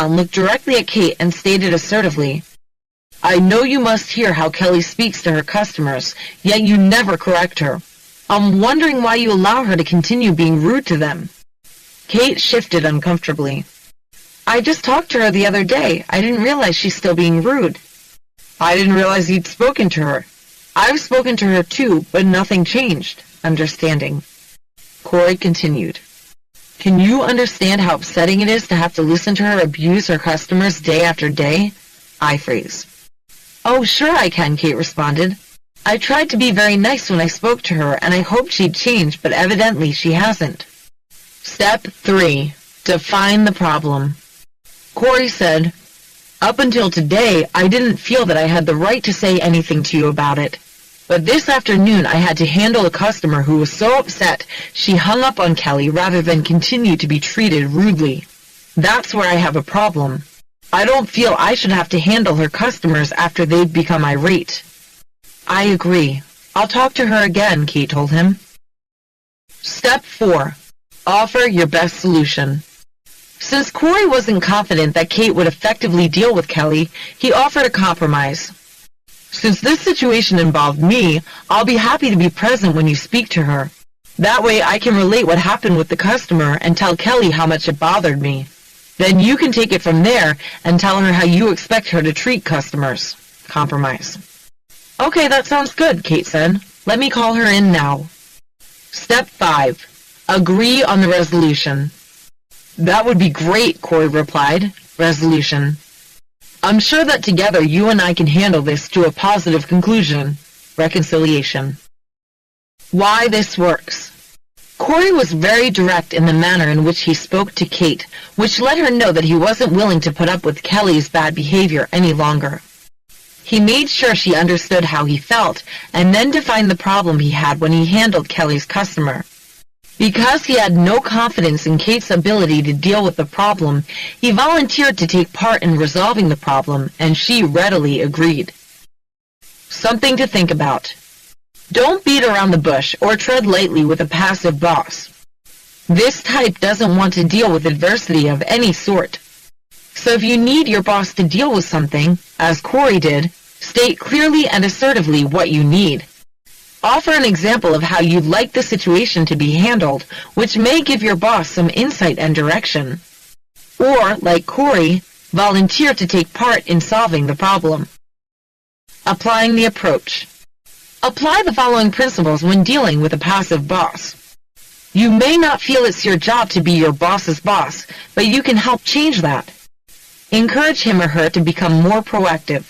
looked directly at Kate and stated assertively, "I know you must hear how Kelly speaks to her customers, yet you never correct her. I'm wondering why you allow her to continue being rude to them." Kate shifted uncomfortably. "I just talked to her the other day. I didn't realize she's still being rude." "I didn't realize you'd spoken to her." "I've spoken to her too, but nothing changed." Understanding. Corey continued. "Can you understand how upsetting it is to have to listen to her abuse her customers day after day?" I freeze. "Oh, sure I can," Kate responded. "I tried to be very nice when I spoke to her, and I hoped she'd change, but evidently she hasn't." Step 3. Define the problem. Corey said, "Up until today, I didn't feel that I had the right to say anything to you about it. But this afternoon I had to handle a customer who was so upset she hung up on Kelly rather than continue to be treated rudely. That's where I have a problem. I don't feel I should have to handle her customers after they've become irate." "I agree. I'll talk to her again," Kate told him. Step 4. Offer your best solution. Since Corey wasn't confident that Kate would effectively deal with Kelly, he offered a compromise. "Since this situation involved me, I'll be happy to be present when you speak to her. That way I can relate what happened with the customer and tell Kelly how much it bothered me. Then you can take it from there and tell her how you expect her to treat customers." Compromise. "Okay, that sounds good," Kate said. "Let me call her in now." Step 5. Agree on the resolution. "That would be great," Corey replied. Resolution. "I'm sure that together you and I can handle this to a positive conclusion." Reconciliation. Why this works. Corey was very direct in the manner in which he spoke to Kate, which let her know that he wasn't willing to put up with Kelly's bad behavior any longer. He made sure she understood how he felt, and then defined the problem he had when he handled Kelly's customer. Because he had no confidence in Kate's ability to deal with the problem, he volunteered to take part in resolving the problem, and she readily agreed. Something to think about. Don't beat around the bush or tread lightly with a passive boss. This type doesn't want to deal with adversity of any sort. So if you need your boss to deal with something, as Corey did, state clearly and assertively what you need. Offer an example of how you'd like the situation to be handled, which may give your boss some insight and direction. Or, like Corey, volunteer to take part in solving the problem. Applying the approach. Apply the following principles when dealing with a passive boss. You may not feel it's your job to be your boss's boss, but you can help change that. Encourage him or her to become more proactive.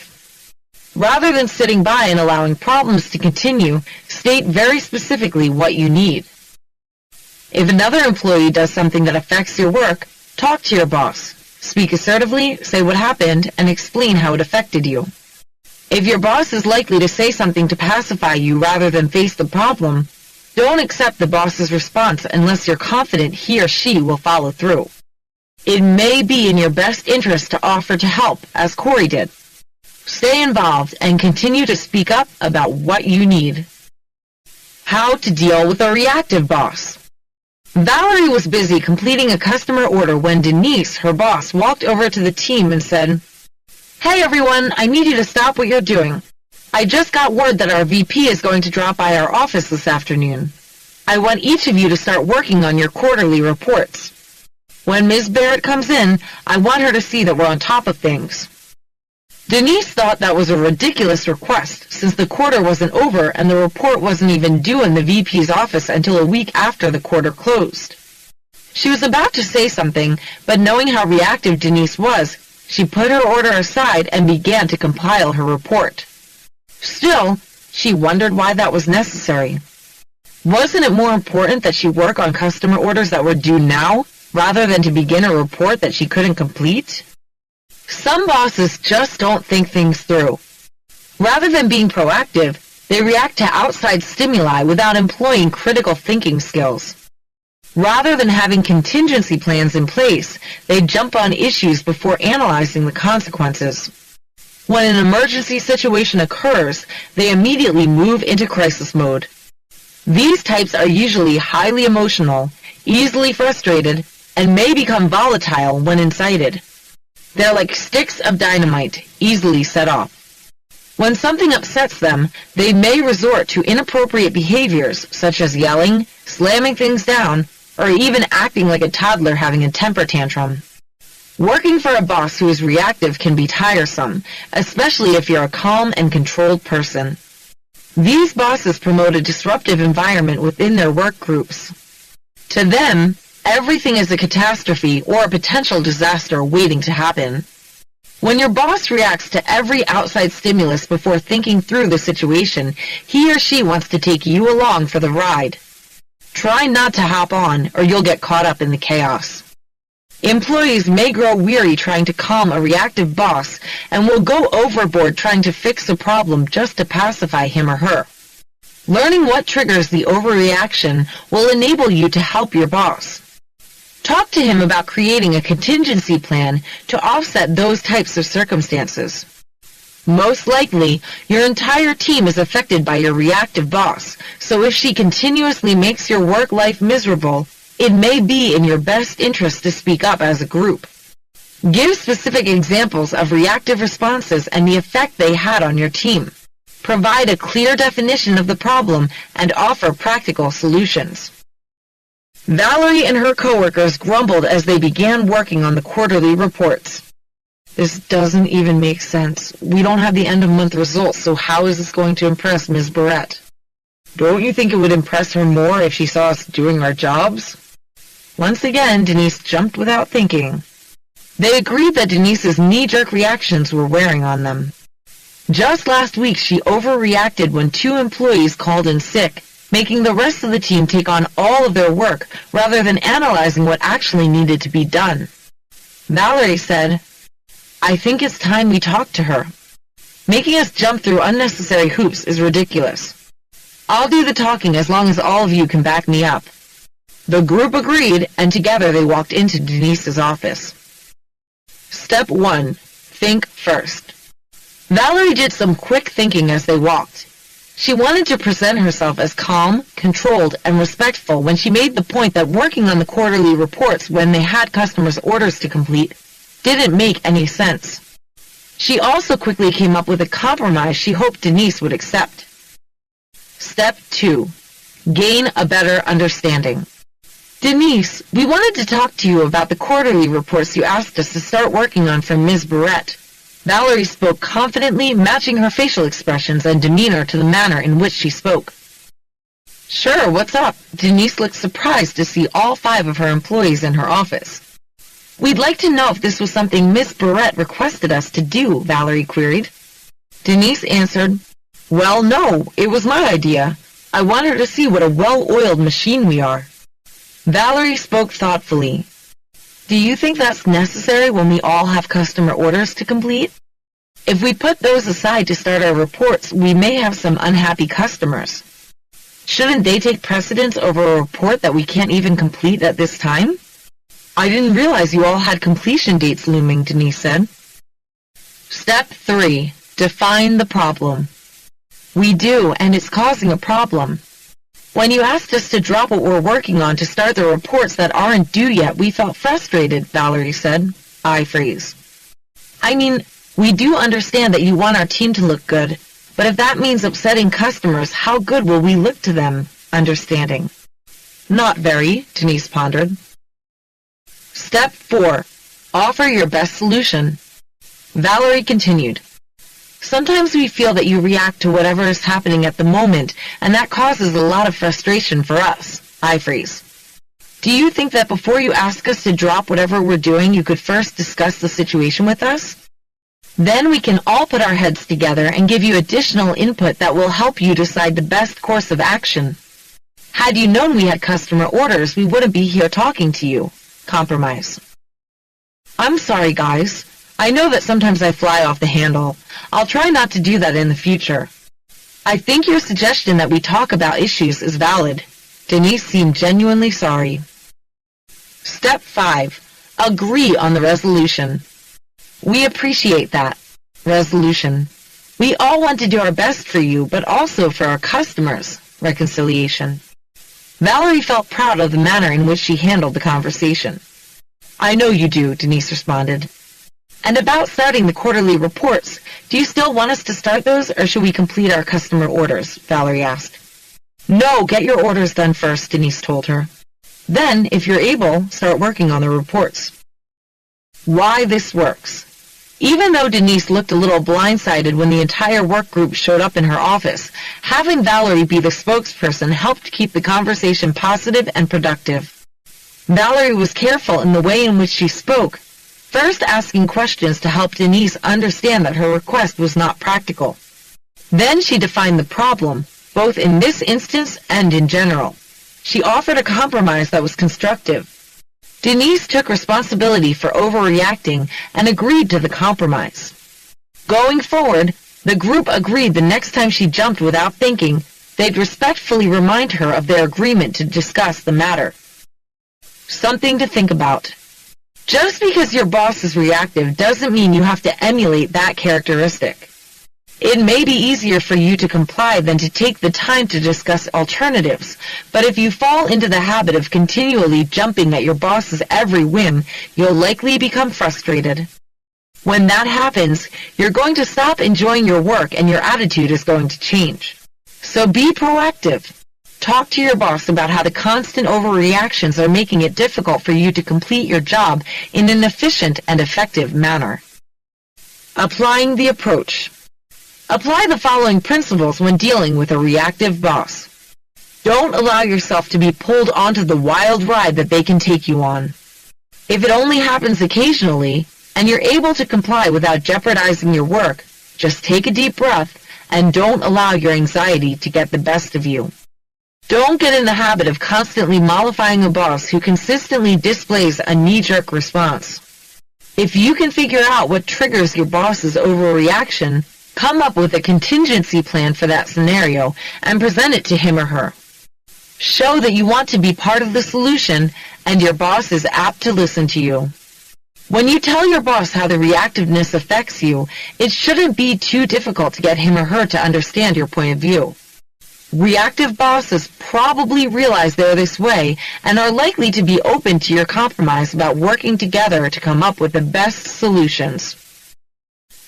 Rather than sitting by and allowing problems to continue, state very specifically what you need. If another employee does something that affects your work, talk to your boss. Speak assertively, say what happened, and explain how it affected you. If your boss is likely to say something to pacify you rather than face the problem, don't accept the boss's response unless you're confident he or she will follow through. It may be in your best interest to offer to help, as Corey did. Stay involved and continue to speak up about what you need. How to deal with a reactive boss. Valerie was busy completing a customer order when Denise, her boss, walked over to the team and said, "Hey everyone, I need you to stop what you're doing. I just got word that our VP is going to drop by our office this afternoon. I want each of you to start working on your quarterly reports. When Ms. Barrett comes in, I want her to see that we're on top of things." Denise thought that was a ridiculous request, since the quarter wasn't over and the report wasn't even due in the VP's office until a week after the quarter closed. She was about to say something, but knowing how reactive Denise was, she put her order aside and began to compile her report. Still, she wondered why that was necessary. Wasn't it more important that she work on customer orders that were due now, rather than to begin a report that she couldn't complete? Some bosses just don't think things through. Rather than being proactive, they react to outside stimuli without employing critical thinking skills. Rather than having contingency plans in place, they jump on issues before analyzing the consequences. When an emergency situation occurs, they immediately move into crisis mode. These types are usually highly emotional, easily frustrated, and may become volatile when incited. They're like sticks of dynamite, easily set off. When something upsets them, they may resort to inappropriate behaviors such as yelling, slamming things down, or even acting like a toddler having a temper tantrum. Working for a boss who is reactive can be tiresome, especially if you're a calm and controlled person. These bosses promote a disruptive environment within their work groups. To them, everything is a catastrophe or a potential disaster waiting to happen. When your boss reacts to every outside stimulus before thinking through the situation, he or she wants to take you along for the ride. Try not to hop on, or you'll get caught up in the chaos. Employees may grow weary trying to calm a reactive boss and will go overboard trying to fix a problem just to pacify him or her. Learning what triggers the overreaction will enable you to help your boss. Talk to him about creating a contingency plan to offset those types of circumstances. Most likely, your entire team is affected by your reactive boss, so if she continuously makes your work life miserable, it may be in your best interest to speak up as a group. Give specific examples of reactive responses and the effect they had on your team. Provide a clear definition of the problem and offer practical solutions. Valerie and her coworkers grumbled as they began working on the quarterly reports. This doesn't even make sense. We don't have the end-of-month results, so how is this going to impress Ms. Barrett? Don't you think it would impress her more if she saw us doing our jobs? Once again, Denise jumped without thinking. They agreed that Denise's knee-jerk reactions were wearing on them. Just last week, she overreacted when 2 employees called in sick, making the rest of the team take on all of their work rather than analyzing what actually needed to be done. Valerie said, "I think it's time we talk to her. Making us jump through unnecessary hoops is ridiculous. I'll do the talking as long as all of you can back me up." The group agreed, and together they walked into Denise's office. Step 1. Think first. Valerie did some quick thinking as they walked. She wanted to present herself as calm, controlled, and respectful when she made the point that working on the quarterly reports when they had customers' orders to complete didn't make any sense. She also quickly came up with a compromise she hoped Denise would accept. Step 2. Gain a better understanding. Denise, we wanted to talk to you about the quarterly reports you asked us to start working on for Ms. Barrett. Valerie spoke confidently, matching her facial expressions and demeanor to the manner in which she spoke. Sure, what's up? Denise looked surprised to see all 5 of her employees in her office. We'd like to know if this was something Miss Barrett requested us to do, Valerie queried. Denise answered, Well, no, it was my idea. I want her to see what a well-oiled machine we are. Valerie spoke thoughtfully. Do you think that's necessary when we all have customer orders to complete? If we put those aside to start our reports, we may have some unhappy customers. Shouldn't they take precedence over a report that we can't even complete at this time? I didn't realize you all had completion dates looming, Denise said. Step 3. Define the problem. We do, and it's causing a problem. When you asked us to drop what we're working on to start the reports that aren't due yet, we felt frustrated, Valerie said. I freeze. I mean, we do understand that you want our team to look good, but if that means upsetting customers, how good will we look to them? Understanding. Not very, Denise pondered. Step 4. Offer your best solution. Valerie continued. Sometimes we feel that you react to whatever is happening at the moment, and that causes a lot of frustration for us. I freeze. Do you think that before you ask us to drop whatever we're doing, you could first discuss the situation with us? Then we can all put our heads together and give you additional input that will help you decide the best course of action. Had you known we had customer orders, we wouldn't be here talking to you. Compromise. I'm sorry, guys. I know that sometimes I fly off the handle. I'll try not to do that in the future. I think your suggestion that we talk about issues is valid. Denise seemed genuinely sorry. Step 5. Agree on the resolution. We appreciate that. Resolution. We all want to do our best for you, but also for our customers. Reconciliation. Valerie felt proud of the manner in which she handled the conversation. I know you do, Denise responded. And about starting the quarterly reports, do you still want us to start those, or should we complete our customer orders? Valerie asked. No, get your orders done first, Denise told her. Then, if you're able, start working on the reports. Why this works. Even though Denise looked a little blindsided when the entire work group showed up in her office, having Valerie be the spokesperson helped keep the conversation positive and productive. Valerie was careful in the way in which she spoke, first asking questions to help Denise understand that her request was not practical. Then she defined the problem, both in this instance and in general. She offered a compromise that was constructive. Denise took responsibility for overreacting and agreed to the compromise. Going forward, the group agreed the next time she jumped without thinking, they'd respectfully remind her of their agreement to discuss the matter. Something to think about. Just because your boss is reactive doesn't mean you have to emulate that characteristic. It may be easier for you to comply than to take the time to discuss alternatives, but if you fall into the habit of continually jumping at your boss's every whim, you'll likely become frustrated. When that happens, you're going to stop enjoying your work and your attitude is going to change. So be proactive. Talk to your boss about how the constant overreactions are making it difficult for you to complete your job in an efficient and effective manner. Applying the approach. Apply the following principles when dealing with a reactive boss. Don't allow yourself to be pulled onto the wild ride that they can take you on. If it only happens occasionally, and you're able to comply without jeopardizing your work, just take a deep breath and don't allow your anxiety to get the best of you. Don't get in the habit of constantly mollifying a boss who consistently displays a knee-jerk response. If you can figure out what triggers your boss's overreaction, come up with a contingency plan for that scenario and present it to him or her. Show that you want to be part of the solution and your boss is apt to listen to you. When you tell your boss how the reactiveness affects you, it shouldn't be too difficult to get him or her to understand your point of view. Reactive bosses probably realize they're this way and are likely to be open to your compromise about working together to come up with the best solutions.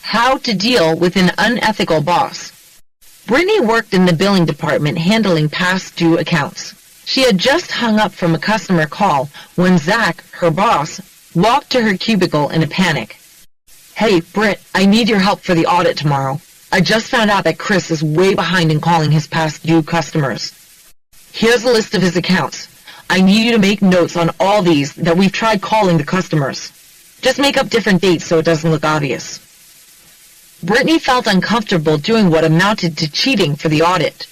How to deal with an unethical boss. Brittany worked in the billing department handling past due accounts. She had just hung up from a customer call when Zach, her boss, walked to her cubicle in a panic. Hey, Britt, I need your help for the audit tomorrow. I just found out that Chris is way behind in calling his past due customers. Here's a list of his accounts. I need you to make notes on all these that we've tried calling the customers. Just make up different dates so it doesn't look obvious. Brittany felt uncomfortable doing what amounted to cheating for the audit.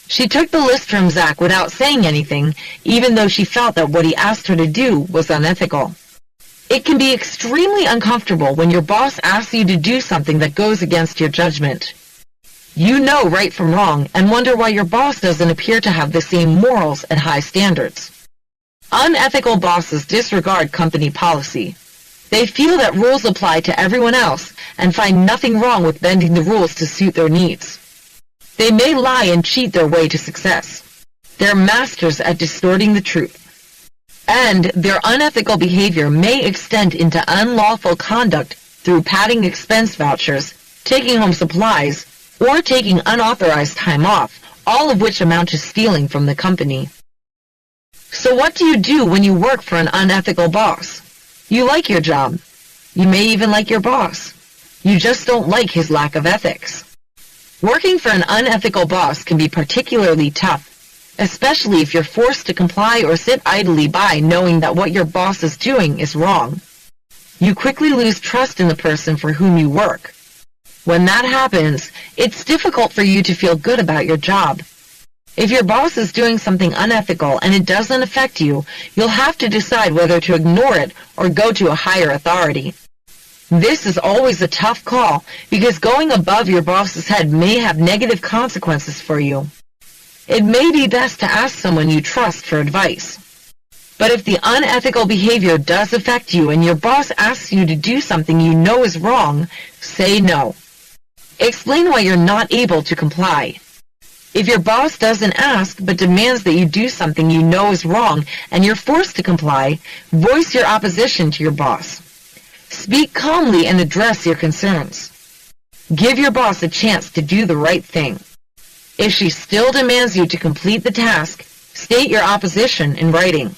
She took the list from Zach without saying anything, even though she felt that what he asked her to do was unethical. It can be extremely uncomfortable when your boss asks you to do something that goes against your judgment. You know right from wrong and wonder why your boss doesn't appear to have the same morals and high standards. Unethical bosses disregard company policy. They feel that rules apply to everyone else and find nothing wrong with bending the rules to suit their needs. They may lie and cheat their way to success. They're masters at distorting the truth. And their unethical behavior may extend into unlawful conduct through padding expense vouchers, taking home supplies, or taking unauthorized time off, all of which amount to stealing from the company. So what do you do when you work for an unethical boss? You like your job. You may even like your boss. You just don't like his lack of ethics. Working for an unethical boss can be particularly tough, especially if you're forced to comply or sit idly by knowing that what your boss is doing is wrong. You quickly lose trust in the person for whom you work. When that happens, it's difficult for you to feel good about your job. If your boss is doing something unethical and it doesn't affect you, you'll have to decide whether to ignore it or go to a higher authority. This is always a tough call because going above your boss's head may have negative consequences for you. It may be best to ask someone you trust for advice. But if the unethical behavior does affect you and your boss asks you to do something you know is wrong, say no. Explain why you're not able to comply. If your boss doesn't ask but demands that you do something you know is wrong and you're forced to comply, voice your opposition to your boss. Speak calmly and address your concerns. Give your boss a chance to do the right thing. If she still demands you to complete the task, state your opposition in writing.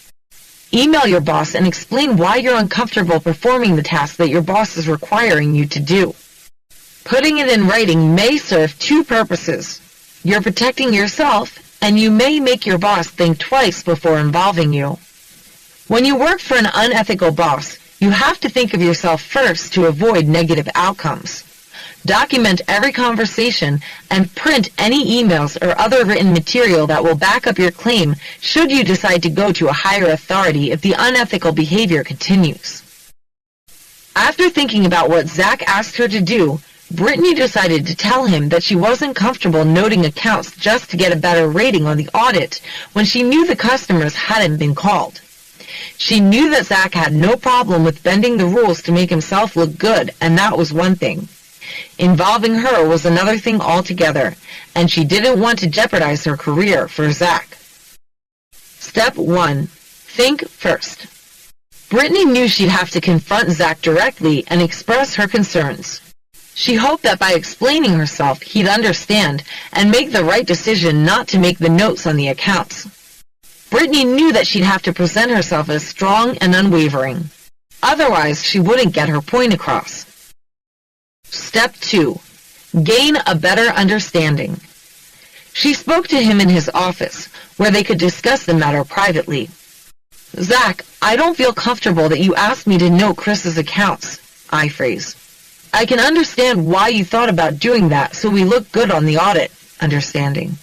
Email your boss and explain why you're uncomfortable performing the task that your boss is requiring you to do. Putting it in writing may serve two purposes. You're protecting yourself, and you may make your boss think twice before involving you. When you work for an unethical boss, you have to think of yourself first to avoid negative outcomes. Document every conversation and print any emails or other written material that will back up your claim should you decide to go to a higher authority if the unethical behavior continues. After thinking about what Zach asked her to do, Brittany decided to tell him that she wasn't comfortable noting accounts just to get a better rating on the audit when she knew the customers hadn't been called. She knew that Zach had no problem with bending the rules to make himself look good, and that was one thing. Involving her was another thing altogether, and she didn't want to jeopardize her career for Zach. Step 1. Think first. Brittany knew she'd have to confront Zach directly and express her concerns. She hoped that by explaining herself, he'd understand and make the right decision not to make the notes on the accounts. Brittany knew that she'd have to present herself as strong and unwavering. Otherwise, she wouldn't get her point across. Step 2. Gain a better understanding. She spoke to him in his office, where they could discuss the matter privately. Zach, I don't feel comfortable that you asked me to note Chris's accounts, I phrase. I can understand why you thought about doing that so we look good on the audit, understanding.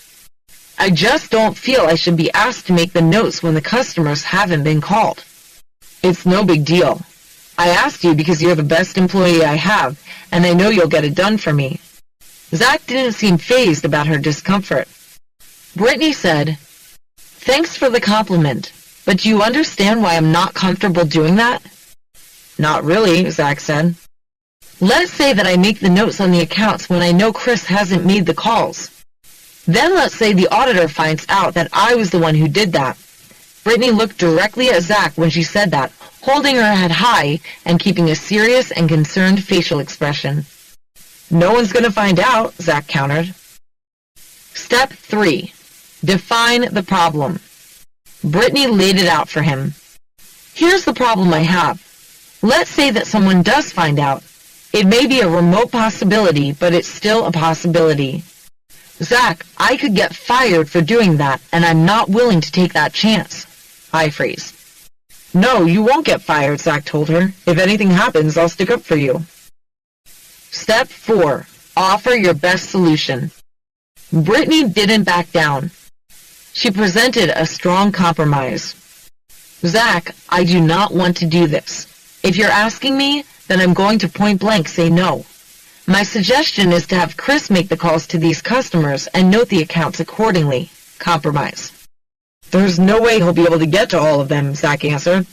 I just don't feel I should be asked to make the notes when the customers haven't been called. It's no big deal. I asked you because you're the best employee I have, and I know you'll get it done for me. Zach didn't seem fazed about her discomfort. Brittany said, Thanks for the compliment, but do you understand why I'm not comfortable doing that? Not really, Zach said. Let's say that I make the notes on the accounts when I know Chris hasn't made the calls. Then let's say the auditor finds out that I was the one who did that. Brittany looked directly at Zach when she said that, holding her head high and keeping a serious and concerned facial expression. No one's going to find out, Zach countered. Step 3. Define the problem. Brittany laid it out for him. Here's the problem I have. Let's say that someone does find out. It may be a remote possibility, but it's still a possibility. Zach, I could get fired for doing that, and I'm not willing to take that chance, I phrased. No, you won't get fired, Zach told her. If anything happens, I'll stick up for you. Step 4. Offer your best solution. Brittany didn't back down. She presented a strong compromise. Zach, I do not want to do this. If you're asking me, then I'm going to point blank say no. My suggestion is to have Chris make the calls to these customers and note the accounts accordingly. Compromise. There's no way he'll be able to get to all of them, Zach answered.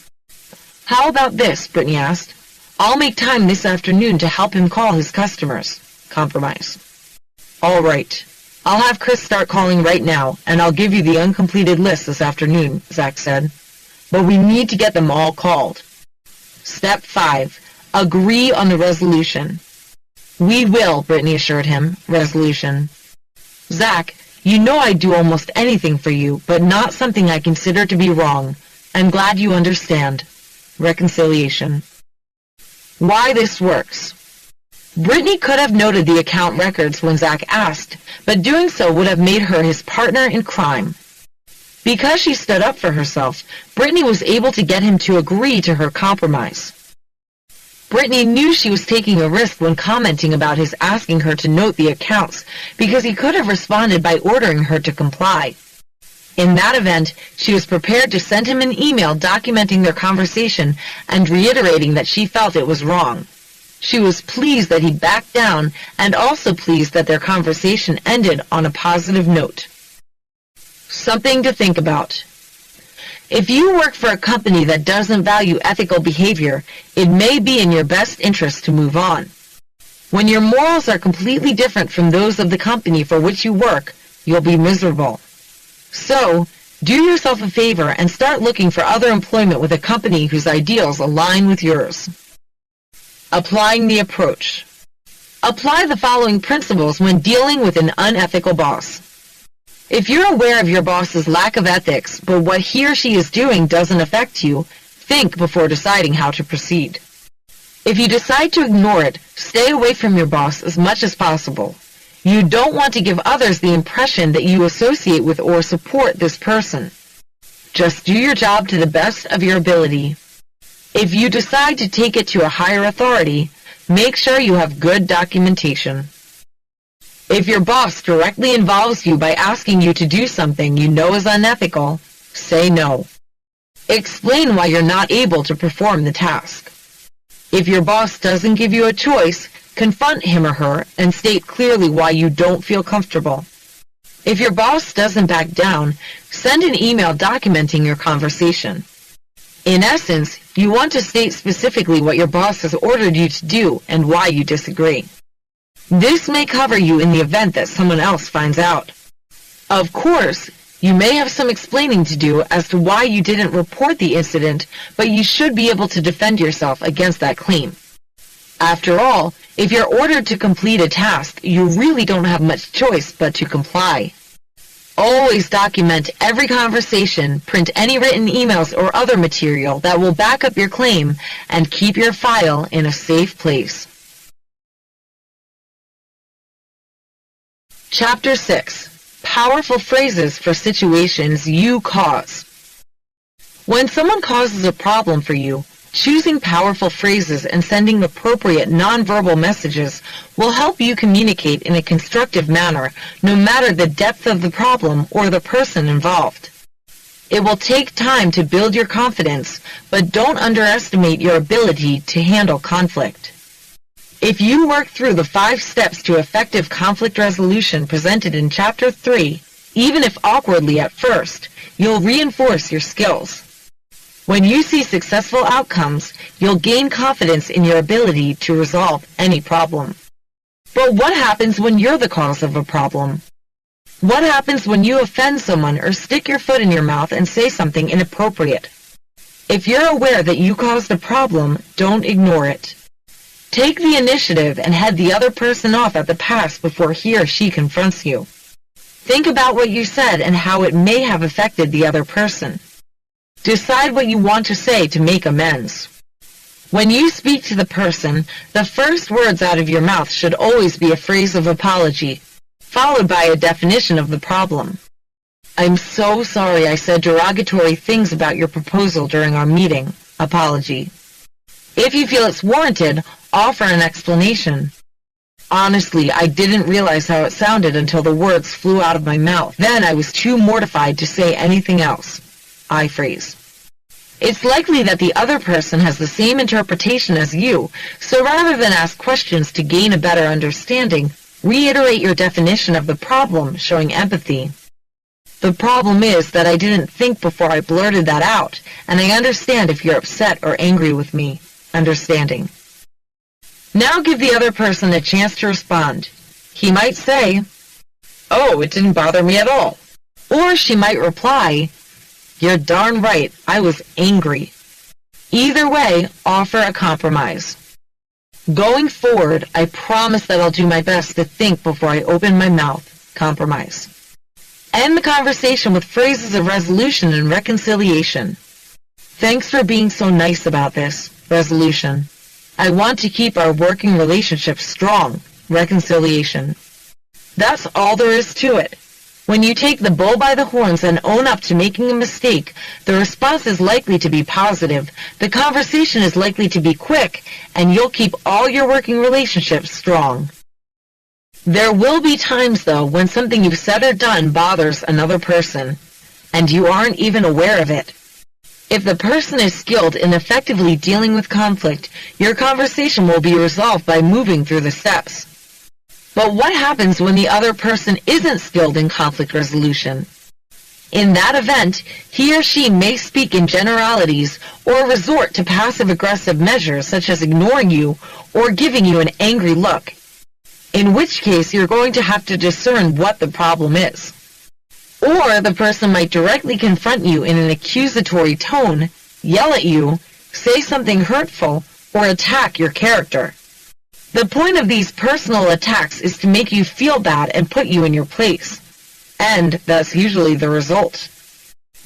How about this, Brittany asked. I'll make time this afternoon to help him call his customers. Compromise. All right. I'll have Chris start calling right now, and I'll give you the uncompleted list this afternoon, Zach said. But we need to get them all called. Step 5. Agree on the resolution. We will, Brittany assured him. Resolution. Zach, you know I'd do almost anything for you, but not something I consider to be wrong. I'm glad you understand. Reconciliation. Why this works. Brittany could have noted the account records when Zach asked, but doing so would have made her his partner in crime. Because she stood up for herself, Brittany was able to get him to agree to her compromise. Brittany knew she was taking a risk when commenting about his asking her to note the accounts, because he could have responded by ordering her to comply. In that event, she was prepared to send him an email documenting their conversation and reiterating that she felt it was wrong. She was pleased that he backed down and also pleased that their conversation ended on a positive note. Something to think about. If you work for a company that doesn't value ethical behavior, it may be in your best interest to move on. When your morals are completely different from those of the company for which you work, you'll be miserable. So, do yourself a favor and start looking for other employment with a company whose ideals align with yours. Applying the approach. Apply the following principles when dealing with an unethical boss. If you're aware of your boss's lack of ethics, but what he or she is doing doesn't affect you, think before deciding how to proceed. If you decide to ignore it, stay away from your boss as much as possible. You don't want to give others the impression that you associate with or support this person. Just do your job to the best of your ability. If you decide to take it to a higher authority, make sure you have good documentation. If your boss directly involves you by asking you to do something you know is unethical, say no. Explain why you're not able to perform the task. If your boss doesn't give you a choice, confront him or her and state clearly why you don't feel comfortable. If your boss doesn't back down, send an email documenting your conversation. In essence, you want to state specifically what your boss has ordered you to do and why you disagree. This may cover you in the event that someone else finds out. Of course, you may have some explaining to do as to why you didn't report the incident, but you should be able to defend yourself against that claim. After all, if you're ordered to complete a task, you really don't have much choice but to comply. Always document every conversation, print any written emails or other material that will back up your claim, and keep your file in a safe place. Chapter 6. Powerful phrases for situations you cause. When someone causes a problem for you, choosing powerful phrases and sending appropriate nonverbal messages will help you communicate in a constructive manner, no matter the depth of the problem or the person involved. It will take time to build your confidence, but don't underestimate your ability to handle conflict. If you work through the 5 steps to effective conflict resolution presented in Chapter 3, even if awkwardly at first, you'll reinforce your skills. When you see successful outcomes, you'll gain confidence in your ability to resolve any problem. But what happens when you're the cause of a problem? What happens when you offend someone or stick your foot in your mouth and say something inappropriate? If you're aware that you caused a problem, don't ignore it. Take the initiative and head the other person off at the pass before he or she confronts you. Think about what you said and how it may have affected the other person. Decide what you want to say to make amends. When you speak to the person, the first words out of your mouth should always be a phrase of apology, followed by a definition of the problem. I'm so sorry I said derogatory things about your proposal during our meeting. Apology. If you feel it's warranted, offer an explanation. Honestly, I didn't realize how it sounded until the words flew out of my mouth. Then I was too mortified to say anything else. I phrase. It's likely that the other person has the same interpretation as you, so rather than ask questions to gain a better understanding, reiterate your definition of the problem, showing empathy. The problem is that I didn't think before I blurted that out, and I understand if you're upset or angry with me. Understanding. Now give the other person a chance to respond. He might say, "Oh, it didn't bother me at all." Or she might reply, "You're darn right, I was angry." Either way, offer a compromise. Going forward, I promise that I'll do my best to think before I open my mouth. Compromise. End the conversation with phrases of resolution and reconciliation. Thanks for being so nice about this. Resolution. I want to keep our working relationship strong. Reconciliation. That's all there is to it. When you take the bull by the horns and own up to making a mistake, the response is likely to be positive, the conversation is likely to be quick, and you'll keep all your working relationships strong. There will be times, though, when something you've said or done bothers another person, and you aren't even aware of it. If the person is skilled in effectively dealing with conflict, your conversation will be resolved by moving through the steps. But what happens when the other person isn't skilled in conflict resolution? In that event, he or she may speak in generalities or resort to passive-aggressive measures such as ignoring you or giving you an angry look, in which case you're going to have to discern what the problem is. Or the person might directly confront you in an accusatory tone, yell at you, say something hurtful, or attack your character. The point of these personal attacks is to make you feel bad and put you in your place. And that's usually the result.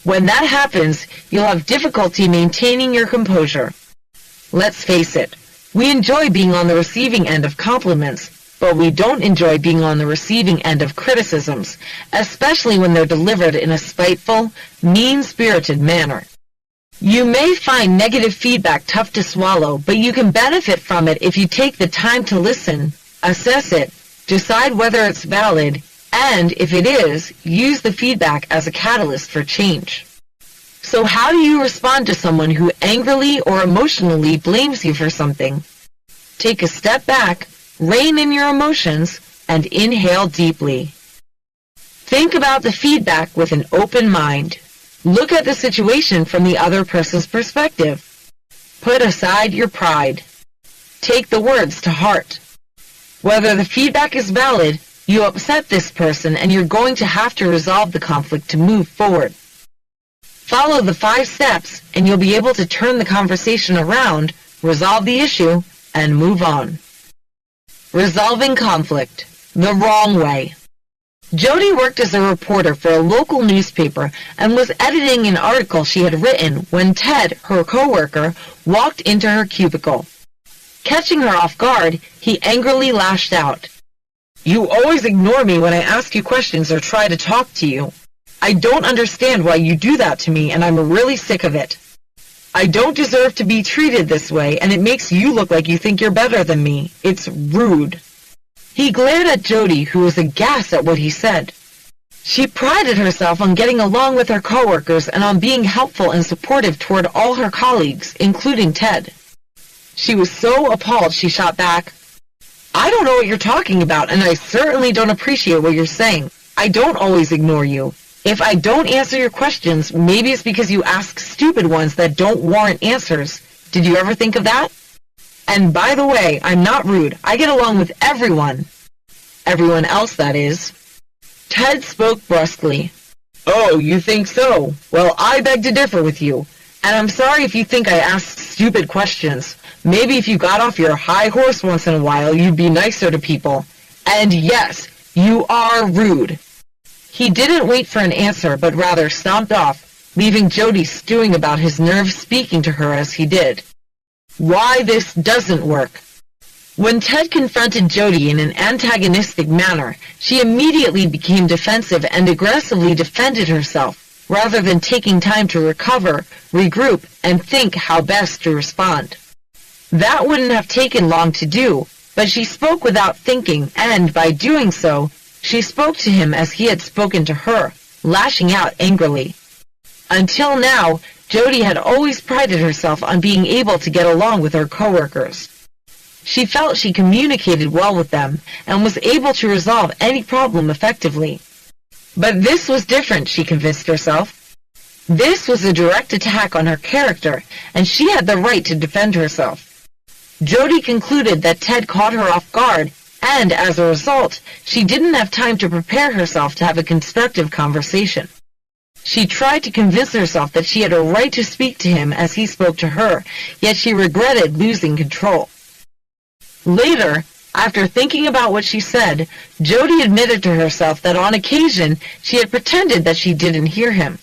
When that happens, you'll have difficulty maintaining your composure. Let's face it, we enjoy being on the receiving end of compliments, but we don't enjoy being on the receiving end of criticisms, especially when they're delivered in a spiteful, mean-spirited manner. You may find negative feedback tough to swallow, but you can benefit from it if you take the time to listen, assess it, decide whether it's valid, and, if it is, use the feedback as a catalyst for change. So how do you respond to someone who angrily or emotionally blames you for something? Take a step back, rein in your emotions, and inhale deeply. Think about the feedback with an open mind. Look at the situation from the other person's perspective. Put aside your pride. Take the words to heart. Whether the feedback is valid, you upset this person and you're going to have to resolve the conflict to move forward. Follow the 5 steps and you'll be able to turn the conversation around, resolve the issue, and move on. Resolving conflict the wrong way. Jody worked as a reporter for a local newspaper and was editing an article she had written when Ted, her coworker, walked into her cubicle. Catching her off guard, he angrily lashed out. "You always ignore me when I ask you questions or try to talk to you. I don't understand why you do that to me, and I'm really sick of it. I don't deserve to be treated this way, and it makes you look like you think you're better than me. It's rude." He glared at Jody, who was aghast at what he said. She prided herself on getting along with her coworkers and on being helpful and supportive toward all her colleagues, including Ted. She was so appalled she shot back, "I don't know what you're talking about, and I certainly don't appreciate what you're saying. I don't always ignore you. If I don't answer your questions, maybe it's because you ask stupid ones that don't warrant answers. Did you ever think of that? And by the way, I'm not rude. I get along with everyone." Everyone else, that is. Ted spoke brusquely. "Oh, you think so? Well, I beg to differ with you. And I'm sorry if you think I ask stupid questions. Maybe if you got off your high horse once in a while, you'd be nicer to people. And yes, you are rude." He didn't wait for an answer, but rather stomped off, leaving Jody stewing about his nerves speaking to her as he did. Why this doesn't work. When Ted confronted Jody in an antagonistic manner, she immediately became defensive and aggressively defended herself, rather than taking time to recover, regroup, and think how best to respond. That wouldn't have taken long to do, but she spoke without thinking, and by doing so, she spoke to him as he had spoken to her, lashing out angrily. Until now, Jody had always prided herself on being able to get along with her coworkers. She felt she communicated well with them and was able to resolve any problem effectively. But this was different, she convinced herself. This was a direct attack on her character, and she had the right to defend herself. Jody concluded that Ted caught her off guard, and as a result, she didn't have time to prepare herself to have a constructive conversation. She tried to convince herself that she had a right to speak to him as he spoke to her, yet she regretted losing control. Later, after thinking about what she said, Jody admitted to herself that on occasion she had pretended that she didn't hear him.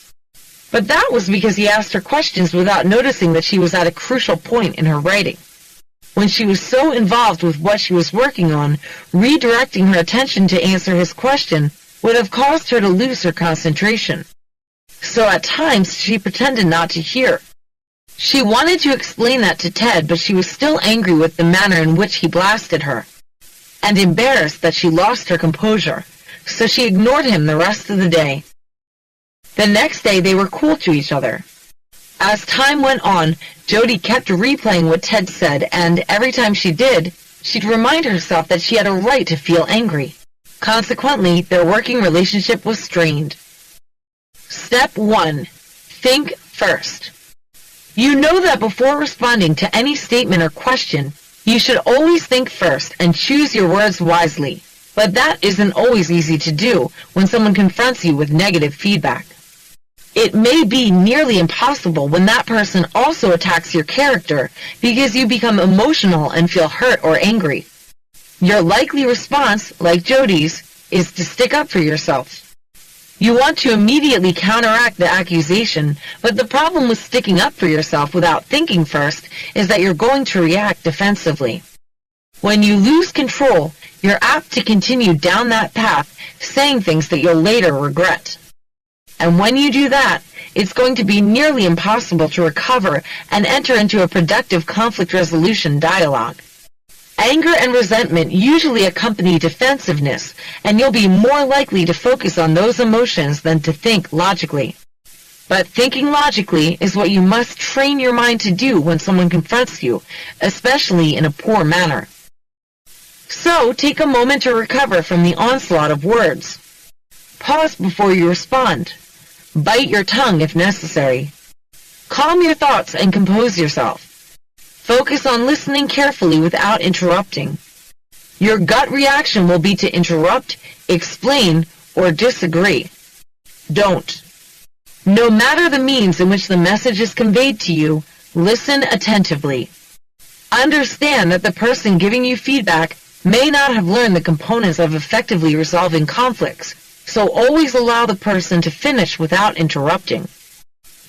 But that was because he asked her questions without noticing that she was at a crucial point in her writing. When she was so involved with what she was working on, redirecting her attention to answer his question would have caused her to lose her concentration. So at times she pretended not to hear. She wanted to explain that to Ted, but she was still angry with the manner in which he blasted her, and embarrassed that she lost her composure, so she ignored him the rest of the day. The next day they were cool to each other. As time went on, Jody kept replaying what Ted said, and every time she did, she'd remind herself that she had a right to feel angry. Consequently, their working relationship was strained. Step 1. Think first. You know that before responding to any statement or question, you should always think first and choose your words wisely. But that isn't always easy to do when someone confronts you with negative feedback. It may be nearly impossible when that person also attacks your character because you become emotional and feel hurt or angry. Your likely response, like Jody's, is to stick up for yourself. You want to immediately counteract the accusation, but the problem with sticking up for yourself without thinking first is that you're going to react defensively. When you lose control, you're apt to continue down that path, saying things that you'll later regret. And when you do that, it's going to be nearly impossible to recover and enter into a productive conflict resolution dialogue. Anger and resentment usually accompany defensiveness, and you'll be more likely to focus on those emotions than to think logically. But thinking logically is what you must train your mind to do when someone confronts you, especially in a poor manner. So take a moment to recover from the onslaught of words. Pause before you respond. Bite your tongue if necessary. Calm your thoughts and compose yourself. Focus on listening carefully without interrupting. Your gut reaction will be to interrupt, explain, or disagree. Don't. No matter the means in which the message is conveyed to you, listen attentively. Understand that the person giving you feedback may not have learned the components of effectively resolving conflicts, so always allow the person to finish without interrupting.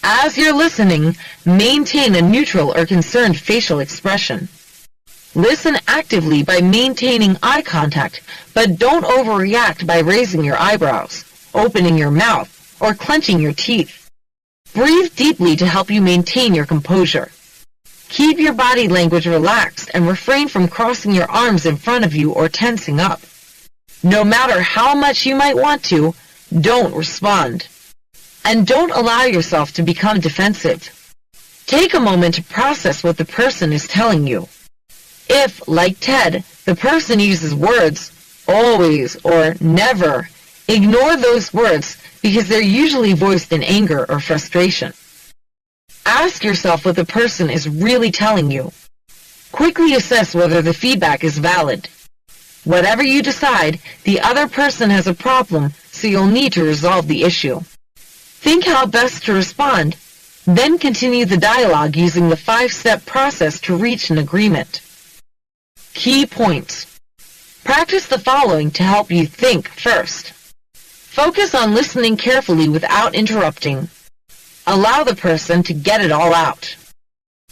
As you're listening, maintain a neutral or concerned facial expression. Listen actively by maintaining eye contact, but don't overreact by raising your eyebrows, opening your mouth, or clenching your teeth. Breathe deeply to help you maintain your composure. Keep your body language relaxed and refrain from crossing your arms in front of you or tensing up. No matter how much you might want to, don't respond. And don't allow yourself to become defensive. Take a moment to process what the person is telling you. If, like Ted, the person uses words, always or never, ignore those words because they're usually voiced in anger or frustration. Ask yourself what the person is really telling you. Quickly assess whether the feedback is valid. Whatever you decide, the other person has a problem, so you'll need to resolve the issue. Think how best to respond, then continue the dialogue using the 5-step process to reach an agreement. Key points. Practice the following to help you think first. Focus on listening carefully without interrupting. Allow the person to get it all out.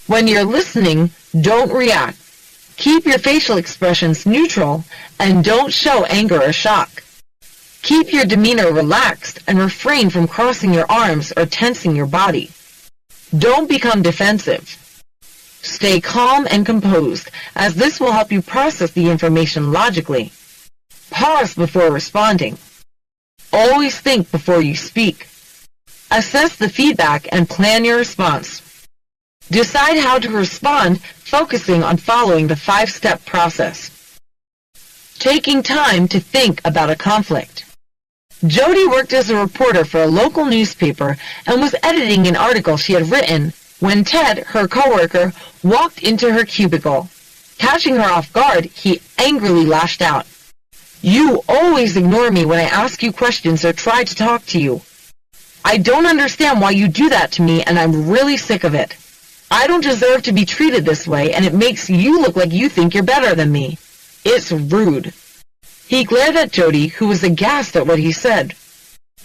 When you're listening, don't react. Keep your facial expressions neutral and don't show anger or shock. Keep your demeanor relaxed and refrain from crossing your arms or tensing your body. Don't become defensive. Stay calm and composed, as this will help you process the information logically. Pause before responding. Always think before you speak. Assess the feedback and plan your response. Decide how to respond, focusing on following the 5-step process. Taking time to think about a conflict. Jody worked as a reporter for a local newspaper and was editing an article she had written when Ted, her coworker, walked into her cubicle. Catching her off guard, he angrily lashed out. "You always ignore me when I ask you questions or try to talk to you. I don't understand why you do that to me, and I'm really sick of it. I don't deserve to be treated this way, and it makes you look like you think you're better than me. It's rude." He glared at Jody, who was aghast at what he said.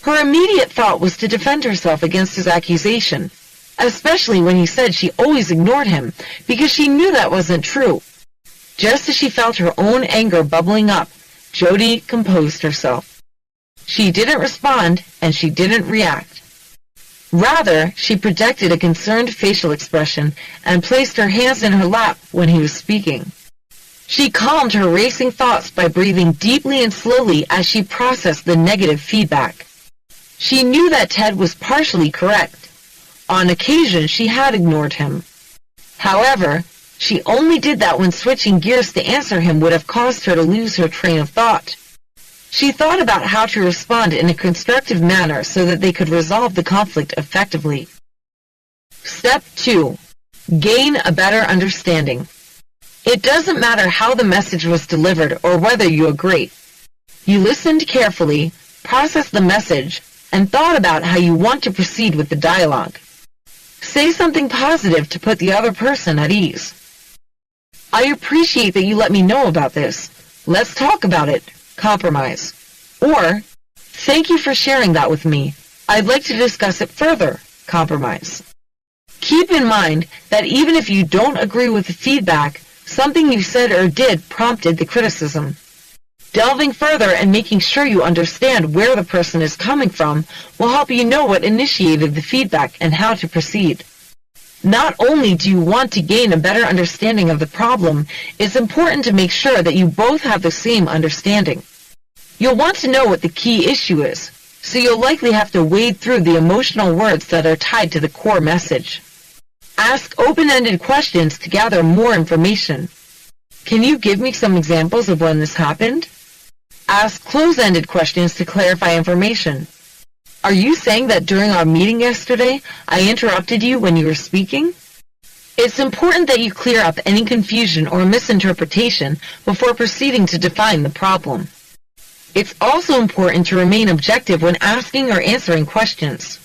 Her immediate thought was to defend herself against his accusation, especially when he said she always ignored him, because she knew that wasn't true. Just as she felt her own anger bubbling up, Jody composed herself. She didn't respond, and she didn't react. Rather, she projected a concerned facial expression and placed her hands in her lap when he was speaking. She calmed her racing thoughts by breathing deeply and slowly as she processed the negative feedback. She knew that Ted was partially correct. On occasion, she had ignored him. However, she only did that when switching gears to answer him would have caused her to lose her train of thought. She thought about how to respond in a constructive manner so that they could resolve the conflict effectively. Step 2. Gain a better understanding. It doesn't matter how the message was delivered or whether you agree. You listened carefully, processed the message, and thought about how you want to proceed with the dialogue. Say something positive to put the other person at ease. I appreciate that you let me know about this. Let's talk about it. Compromise. Or, thank you for sharing that with me. I'd like to discuss it further. Compromise. Keep in mind that even if you don't agree with the feedback, something you said or did prompted the criticism. Delving further and making sure you understand where the person is coming from will help you know what initiated the feedback and how to proceed. Not only do you want to gain a better understanding of the problem, it's important to make sure that you both have the same understanding. You'll want to know what the key issue is, so you'll likely have to wade through the emotional words that are tied to the core message. Ask open-ended questions to gather more information. Can you give me some examples of when this happened? Ask close-ended questions to clarify information. Are you saying that during our meeting yesterday, I interrupted you when you were speaking? It's important that you clear up any confusion or misinterpretation before proceeding to define the problem. It's also important to remain objective when asking or answering questions.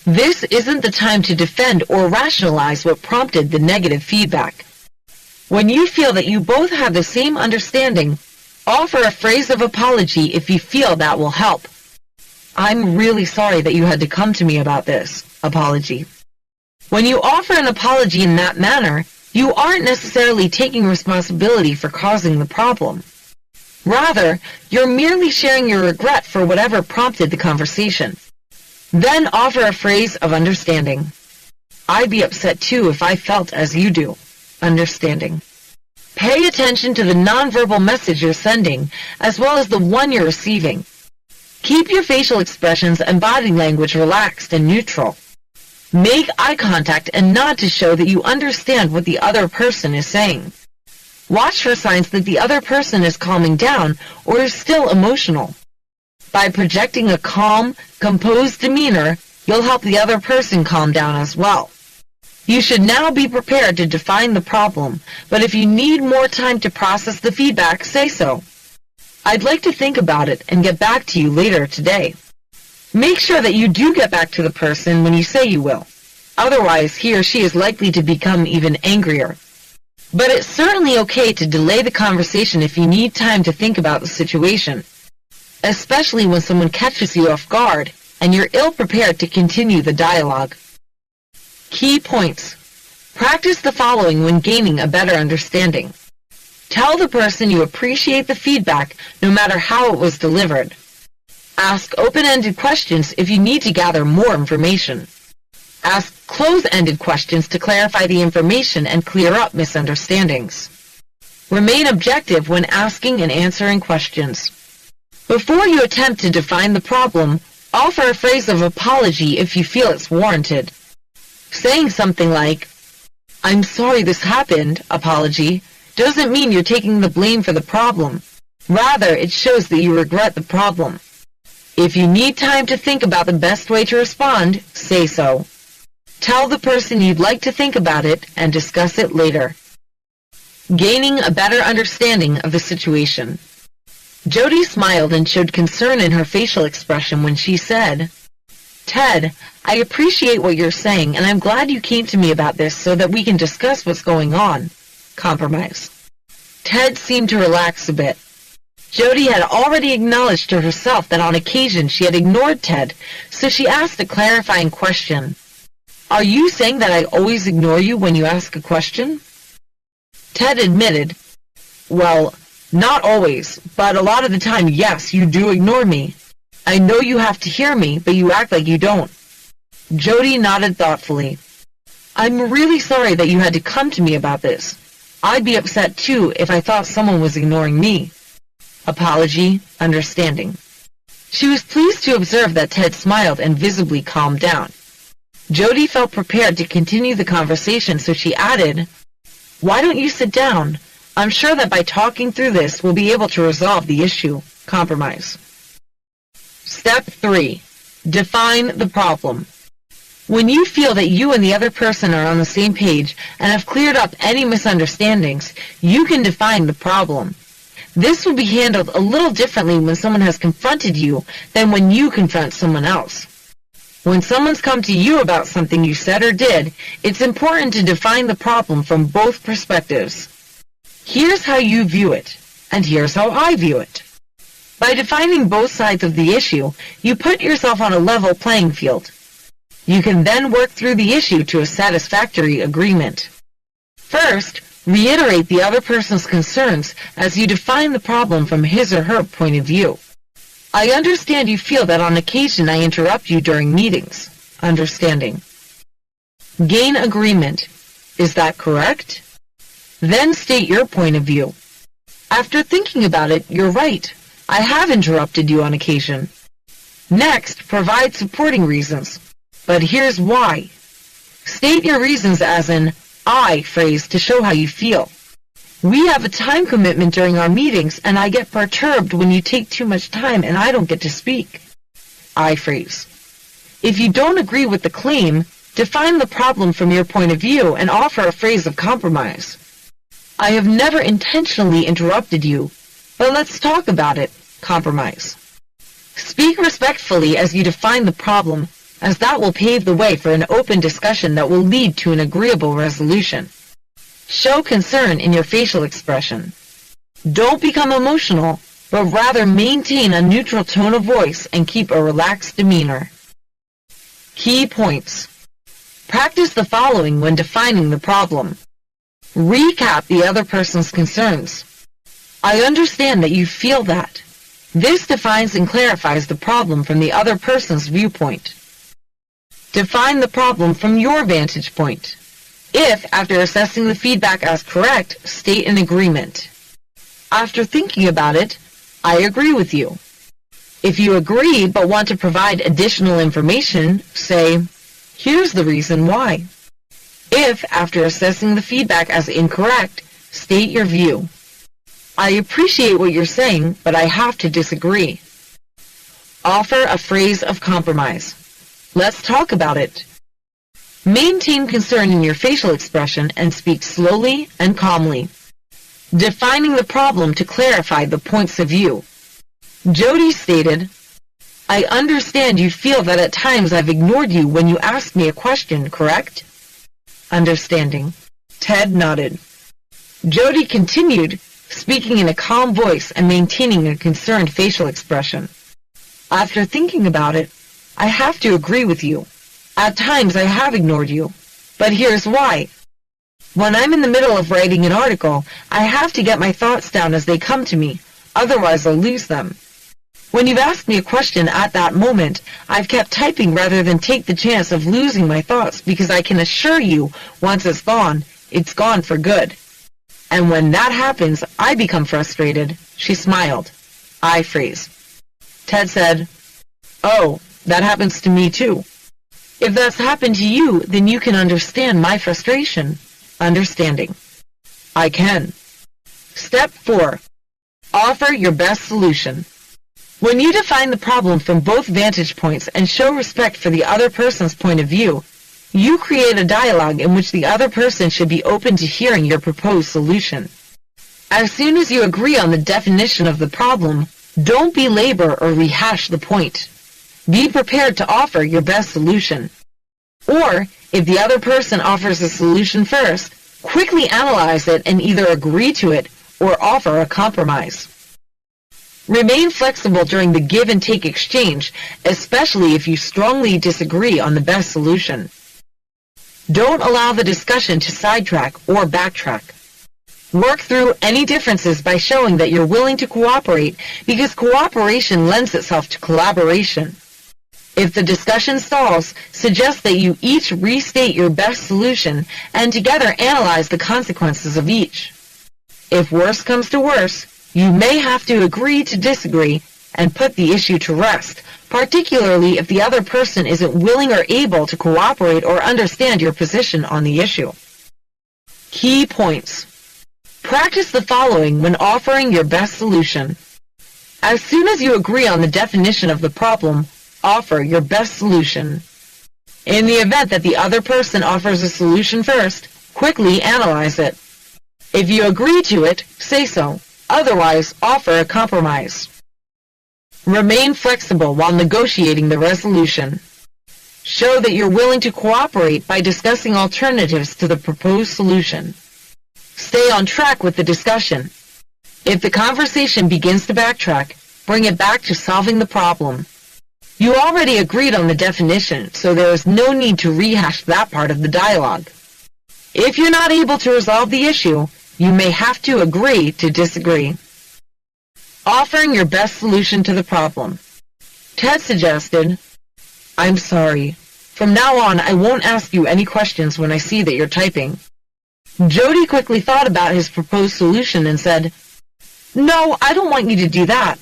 This isn't the time to defend or rationalize what prompted the negative feedback. When you feel that you both have the same understanding, offer a phrase of apology if you feel that will help. I'm really sorry that you had to come to me about this. Apology. When you offer an apology in that manner, you aren't necessarily taking responsibility for causing the problem. Rather, you're merely sharing your regret for whatever prompted the conversation. Then offer a phrase of understanding. I'd be upset too if I felt as you do. Understanding. Pay attention to the nonverbal message you're sending, as well as the one you're receiving. Keep your facial expressions and body language relaxed and neutral. Make eye contact and nod to show that you understand what the other person is saying. Watch for signs that the other person is calming down or is still emotional. By projecting a calm, composed demeanor, you'll help the other person calm down as well. You should now be prepared to define the problem, but if you need more time to process the feedback, say so. I'd like to think about it and get back to you later today. Make sure that you do get back to the person when you say you will. Otherwise, he or she is likely to become even angrier. But it's certainly okay to delay the conversation if you need time to think about the situation, especially when someone catches you off guard and you're ill-prepared to continue the dialogue. Key points. Practice the following when gaining a better understanding. Tell the person you appreciate the feedback no matter how it was delivered. Ask open-ended questions if you need to gather more information. Ask close-ended questions to clarify the information and clear up misunderstandings. Remain objective when asking and answering questions. Before you attempt to define the problem, offer a phrase of apology if you feel it's warranted. Saying something like, "I'm sorry this happened," apology, doesn't mean you're taking the blame for the problem. Rather, it shows that you regret the problem. If you need time to think about the best way to respond, say so. Tell the person you'd like to think about it and discuss it later. Gaining a better understanding of the situation. Jody smiled and showed concern in her facial expression when she said, "Ted, I appreciate what you're saying, and I'm glad you came to me about this so that we can discuss what's going on." Compromise. Ted seemed to relax a bit. Jody had already acknowledged to herself that on occasion she had ignored Ted, so she asked a clarifying question. "Are you saying that I always ignore you when you ask a question?" Ted admitted, "Well, not always, but a lot of the time, yes, you do ignore me. I know you have to hear me, but you act like you don't." Jody nodded thoughtfully. "I'm really sorry that you had to come to me about this. I'd be upset too if I thought someone was ignoring me." Apology, understanding. She was pleased to observe that Ted smiled and visibly calmed down. Jody felt prepared to continue the conversation, so she added, "Why don't you sit down? I'm sure that by talking through this, we'll be able to resolve the issue." Compromise. Step 3. Define the problem. When you feel that you and the other person are on the same page and have cleared up any misunderstandings, you can define the problem. This will be handled a little differently when someone has confronted you than when you confront someone else. When someone's come to you about something you said or did, it's important to define the problem from both perspectives. Here's how you view it, and here's how I view it. By defining both sides of the issue, you put yourself on a level playing field. You can then work through the issue to a satisfactory agreement. First, reiterate the other person's concerns as you define the problem from his or her point of view. I understand you feel that on occasion I interrupt you during meetings. Understanding. Gain agreement. Is that correct? Then state your point of view. After thinking about it, you're right. I have interrupted you on occasion. Next, provide supporting reasons. But here's why. State your reasons as an I phrase to show how you feel. We have a time commitment during our meetings, and I get perturbed when you take too much time and I don't get to speak. I phrase. If you don't agree with the claim, define the problem from your point of view and offer a phrase of compromise. I have never intentionally interrupted you, but let's talk about it. Compromise. Speak respectfully as you define the problem, as that will pave the way for an open discussion that will lead to an agreeable resolution. Show concern in your facial expression. Don't become emotional, but rather maintain a neutral tone of voice and keep a relaxed demeanor. Key points. Practice the following when defining the problem. Recap the other person's concerns. I understand that you feel that. This defines and clarifies the problem from the other person's viewpoint. Define the problem from your vantage point. If, after assessing the feedback as correct, state an agreement. After thinking about it, I agree with you. If you agree but want to provide additional information, say, here's the reason why. If, after assessing the feedback as incorrect, state your view. I appreciate what you're saying, but I have to disagree. Offer a phrase of compromise. Let's talk about it. Maintain concern in your facial expression and speak slowly and calmly. Defining the problem to clarify the points of view. Jody stated, I understand you feel that at times I've ignored you when you asked me a question, correct? Understanding. Ted nodded. Jody continued, speaking in a calm voice and maintaining a concerned facial expression. After thinking about it, I have to agree with you. At times I have ignored you, but here's why. When I'm in the middle of writing an article, I have to get my thoughts down as they come to me, otherwise I'll lose them. When you've asked me a question at that moment, I've kept typing rather than take the chance of losing my thoughts because I can assure you, once it's gone for good. And when that happens, I become frustrated. She smiled. I phrase. Ted said, Oh, that happens to me too. If that's happened to you, then you can understand my frustration. Understanding. I can. Step 4. Offer your best solution. When you define the problem from both vantage points and show respect for the other person's point of view, you create a dialogue in which the other person should be open to hearing your proposed solution. As soon as you agree on the definition of the problem, don't belabor or rehash the point. Be prepared to offer your best solution. Or, if the other person offers a solution first, quickly analyze it and either agree to it or offer a compromise. Remain flexible during the give and take exchange, especially if you strongly disagree on the best solution. Don't allow the discussion to sidetrack or backtrack. Work through any differences by showing that you're willing to cooperate because cooperation lends itself to collaboration. If the discussion stalls, suggest that you each restate your best solution and together analyze the consequences of each. If worse comes to worse, you may have to agree to disagree and put the issue to rest, particularly if the other person isn't willing or able to cooperate or understand your position on the issue. Key points. Practice the following when offering your best solution. As soon as you agree on the definition of the problem, offer your best solution. In the event that the other person offers a solution first, quickly analyze it. If you agree to it, say so. Otherwise, offer a compromise. Remain flexible while negotiating the resolution. Show that you're willing to cooperate by discussing alternatives to the proposed solution. Stay on track with the discussion. If the conversation begins to backtrack, bring it back to solving the problem. You already agreed on the definition, so there is no need to rehash that part of the dialogue. If you're not able to resolve the issue, you may have to agree to disagree. Offering your best solution to the problem. Ted suggested, "I'm sorry. From now on, I won't ask you any questions when I see that you're typing." Jody quickly thought about his proposed solution and said, "No, I don't want you to do that.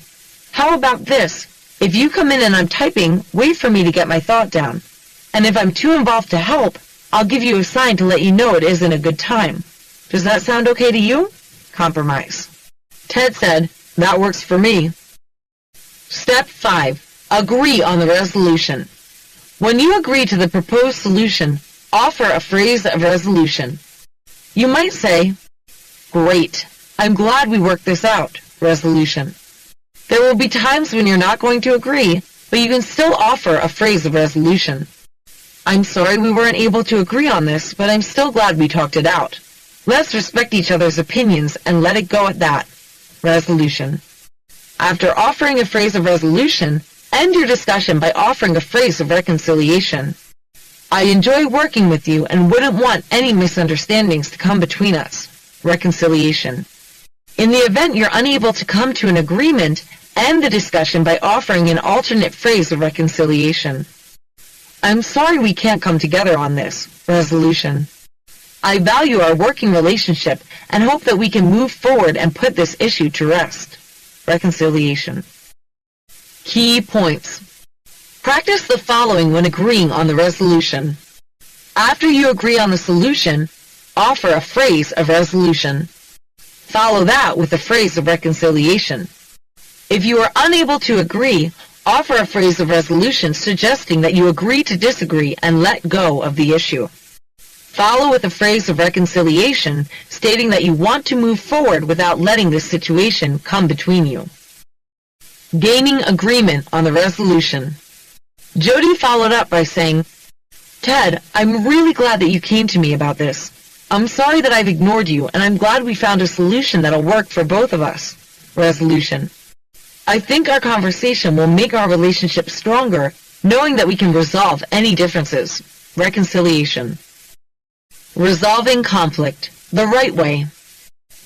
How about this? If you come in and I'm typing, wait for me to get my thought down. And if I'm too involved to help, I'll give you a sign to let you know it isn't a good time. Does that sound okay to you?" Compromise. Ted said, "That works for me." Step 5. Agree on the resolution. When you agree to the proposed solution, offer a phrase of resolution. You might say, "Great, I'm glad we worked this out." Resolution. There will be times when you're not going to agree, but you can still offer a phrase of resolution. "I'm sorry we weren't able to agree on this, but I'm still glad we talked it out. Let's respect each other's opinions and let it go at that." Resolution. After offering a phrase of resolution, end your discussion by offering a phrase of reconciliation. "I enjoy working with you and wouldn't want any misunderstandings to come between us." Reconciliation. In the event you're unable to come to an agreement, end the discussion by offering an alternate phrase of reconciliation. "I'm sorry we can't come together on this." Resolution. "I value our working relationship and hope that we can move forward and put this issue to rest." Reconciliation. Key points. Practice the following when agreeing on the resolution. After you agree on the solution, offer a phrase of resolution. Follow that with a phrase of reconciliation. If you are unable to agree, offer a phrase of resolution suggesting that you agree to disagree and let go of the issue. Follow with a phrase of reconciliation stating that you want to move forward without letting this situation come between you. Gaining agreement on the resolution. Jody followed up by saying, "Ted, I'm really glad that you came to me about this. I'm sorry that I've ignored you, and I'm glad we found a solution that'll work for both of us." Resolution. "I think our conversation will make our relationship stronger, knowing that we can resolve any differences." Reconciliation. Resolving conflict the right way.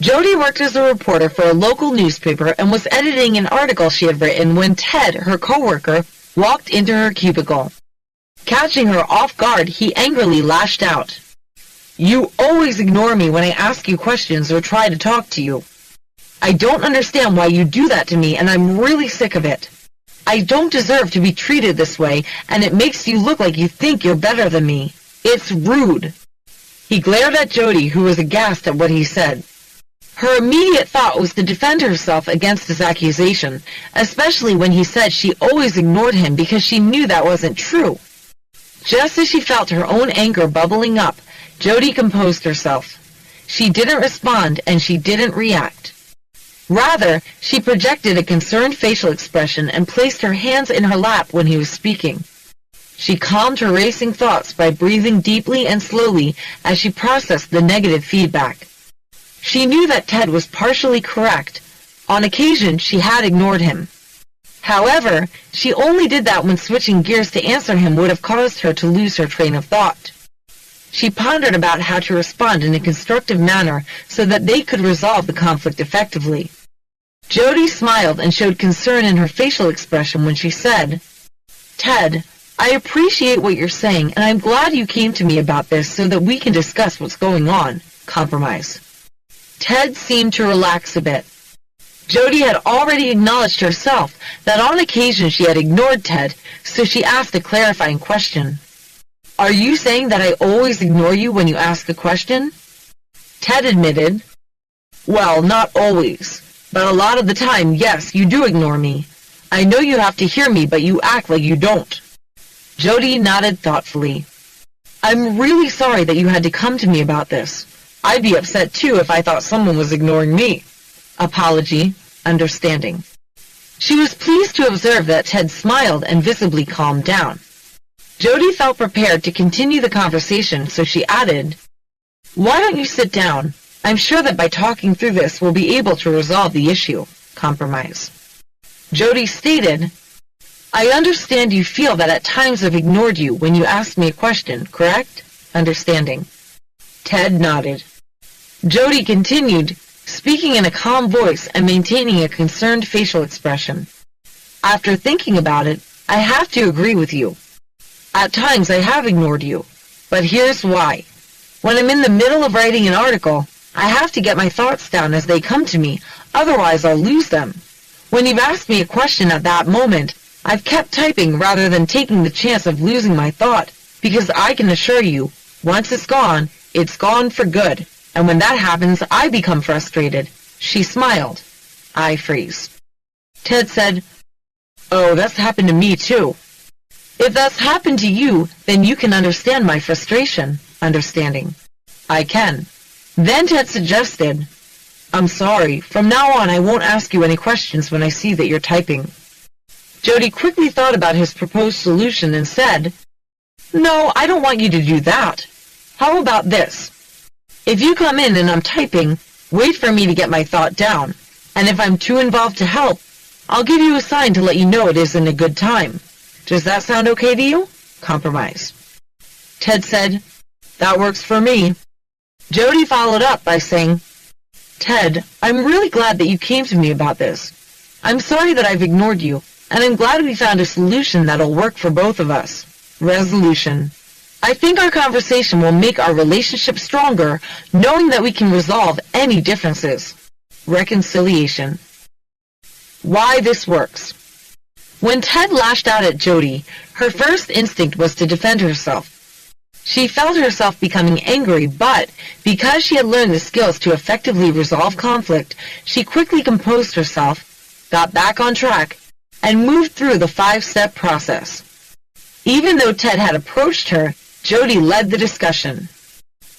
Jody worked as a reporter for a local newspaper and was editing an article she had written when Ted, her coworker, walked into her cubicle. Catching her off guard, he angrily lashed out. "You always ignore me when I ask you questions or try to talk to you. I don't understand why you do that to me, and I'm really sick of it. I don't deserve to be treated this way, and it makes you look like you think you're better than me. It's rude." He glared at Jody, who was aghast at what he said. Her immediate thought was to defend herself against his accusation, especially when he said she always ignored him because she knew that wasn't true. Just as she felt her own anger bubbling up, Jody composed herself. She didn't respond and she didn't react. Rather, she projected a concerned facial expression and placed her hands in her lap when he was speaking. She calmed her racing thoughts by breathing deeply and slowly as she processed the negative feedback. She knew that Ted was partially correct. On occasion, she had ignored him. However, she only did that when switching gears to answer him would have caused her to lose her train of thought. She pondered about how to respond in a constructive manner so that they could resolve the conflict effectively. Jody smiled and showed concern in her facial expression when she said, "Ted, I appreciate what you're saying, and I'm glad you came to me about this so that we can discuss what's going on." Compromise. Ted seemed to relax a bit. Jody had already acknowledged herself that on occasion she had ignored Ted, so she asked a clarifying question. "Are you saying that I always ignore you when you ask a question?" Ted admitted, "Well, not always, but a lot of the time, yes, you do ignore me. I know you have to hear me, but you act like you don't." Jody nodded thoughtfully. "I'm really sorry that you had to come to me about this. I'd be upset too if I thought someone was ignoring me." apology, understanding. She was pleased to observe that Ted smiled and visibly calmed down. Jody felt prepared to continue the conversation, so she added, "Why don't you sit down? I'm sure that by talking through this we'll be able to resolve the issue." Compromise. Jody stated, "I understand you feel that at times I've ignored you when you asked me a question, correct?" Understanding. Ted nodded. Jody continued, speaking in a calm voice and maintaining a concerned facial expression. "After thinking about it, I have to agree with you. At times I have ignored you, but here's why. When I'm in the middle of writing an article, I have to get my thoughts down as they come to me, otherwise I'll lose them. When you've asked me a question at that moment, I've kept typing rather than taking the chance of losing my thought, because I can assure you, once it's gone for good, and when that happens, I become frustrated." She smiled. I freeze. Ted said, "Oh, that's happened to me too." "If that's happened to you, then you can understand my frustration." Understanding. I can. Then Ted suggested, "I'm sorry. From now on, I won't ask you any questions when I see that you're typing." Jody quickly thought about his proposed solution and said, "No, I don't want you to do that. How about this? If you come in and I'm typing, wait for me to get my thought down, and if I'm too involved to help, I'll give you a sign to let you know it isn't a good time. Does that sound okay to you?" Compromise. Ted said, "That works for me." Jody followed up by saying, "Ted, I'm really glad that you came to me about this. I'm sorry that I've ignored you, and I'm glad we found a solution that'll work for both of us." Resolution. I think our conversation will make our relationship stronger, knowing that we can resolve any differences. Reconciliation. Why this works. When Ted lashed out at Jody, her first instinct was to defend herself. She felt herself becoming angry, but because she had learned the skills to effectively resolve conflict, she quickly composed herself, got back on track, and moved through the 5-step process. Even though Ted had approached her, Jody led the discussion.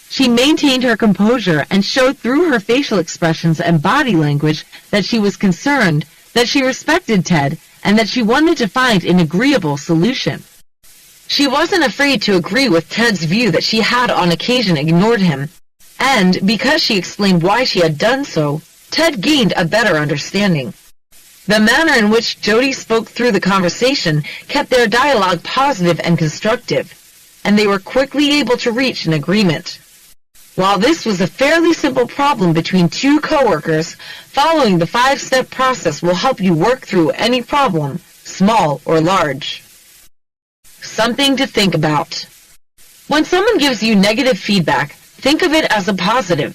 She maintained her composure and showed through her facial expressions and body language that she was concerned, that she respected Ted, and that she wanted to find an agreeable solution. She wasn't afraid to agree with Ted's view that she had on occasion ignored him, and because she explained why she had done so, Ted gained a better understanding. The manner in which Jody spoke through the conversation kept their dialogue positive and constructive, and they were quickly able to reach an agreement. While this was a fairly simple problem between two coworkers, following the 5-step process will help you work through any problem, small or large. Something to think about. When someone gives you negative feedback, think of it as a positive.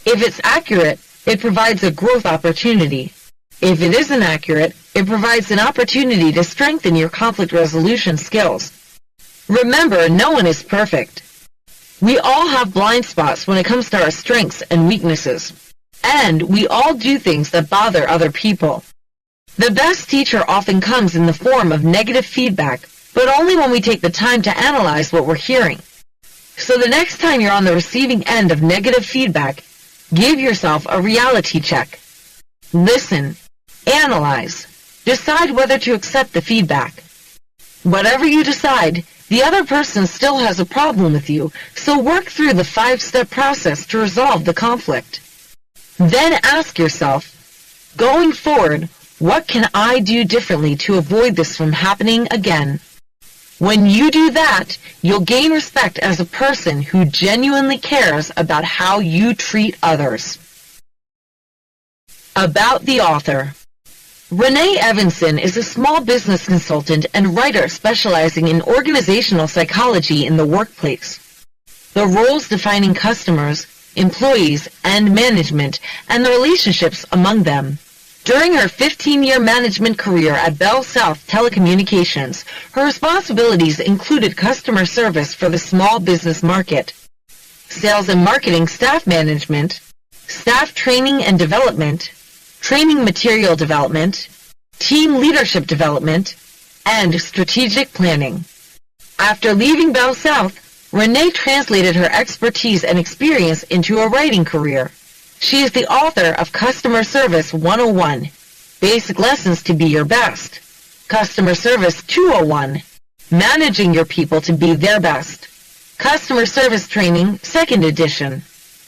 If it's accurate, it provides a growth opportunity. If it isn't accurate, it provides an opportunity to strengthen your conflict resolution skills. Remember, no one is perfect. We all have blind spots when it comes to our strengths and weaknesses. And we all do things that bother other people. The best teacher often comes in the form of negative feedback, but only when we take the time to analyze what we're hearing. So the next time you're on the receiving end of negative feedback, give yourself a reality check. Listen, analyze, decide whether to accept the feedback. Whatever you decide, the other person still has a problem with you, so work through the 5-step process to resolve the conflict. Then ask yourself, going forward, what can I do differently to avoid this from happening again? When you do that, you'll gain respect as a person who genuinely cares about how you treat others. About the author. Renee Evanson is a small business consultant and writer specializing in organizational psychology in the workplace. The roles defining customers, employees, and management, and the relationships among them. During her 15-year management career at Bell South Telecommunications, her responsibilities included customer service for the small business market, sales and marketing staff management, staff training and development, training material development, team leadership development, and strategic planning. After leaving Bell South, Renee translated her expertise and experience into a writing career. She is the author of Customer Service 101, Basic Lessons to Be Your Best, Customer Service 201, Managing Your People to Be Their Best, Customer Service Training 2nd Edition,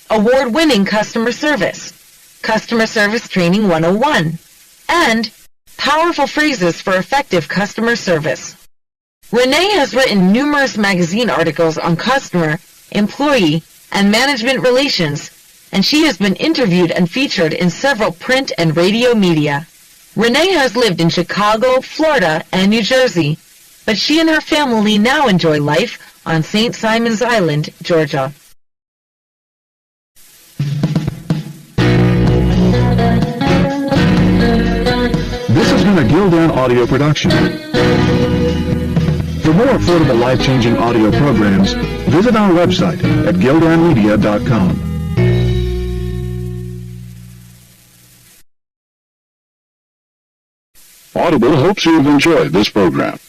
Award-Winning Customer Service, Customer Service Training 101, and Powerful Phrases for Effective Customer Service. Renee has written numerous magazine articles on customer, employee, and management relations, and she has been interviewed and featured in several print and radio media. Renee has lived in Chicago, Florida, and New Jersey, but she and her family now enjoy life on St. Simon's Island, Georgia. This has been a Gildan audio production. For more affordable life-changing audio programs, visit our website at gildanmedia.com. Audible hopes you've enjoyed this program.